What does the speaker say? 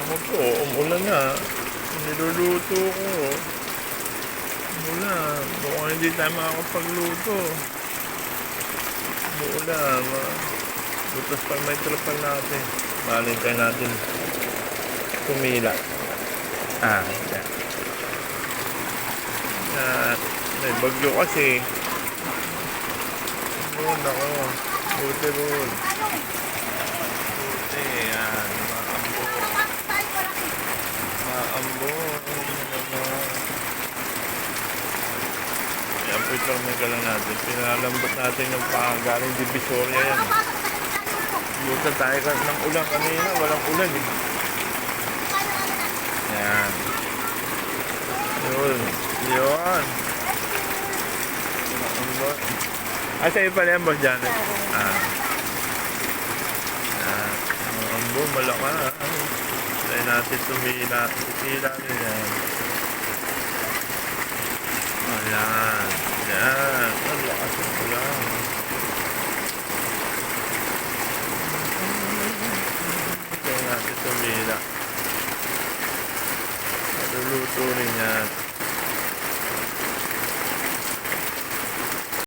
Ako po, umulan na. Niluluto ko. Umulan. Mukhang hindi tayo makakapagluto. Umulan. Butas pa may trapal natin. Malintay natin. Tumila. Yan. May bagyo kasi. Buti ako. Buti. Buti. Yan. Maambo. Yan po ito may galang natin. Pinalambot natin yung galing Divisoria yan. Buta tayo ng ulan kanina. Walang ulan eh. Yan. Yun. Maambot. Sa'yo pala yan, Boss Janet. Maambo, malakas. Tayo natin tumila. Tumila rin yan. Ayan. Yan. Ang lakas ng ulan. Tayo natin tumila. Maluluto rin yan.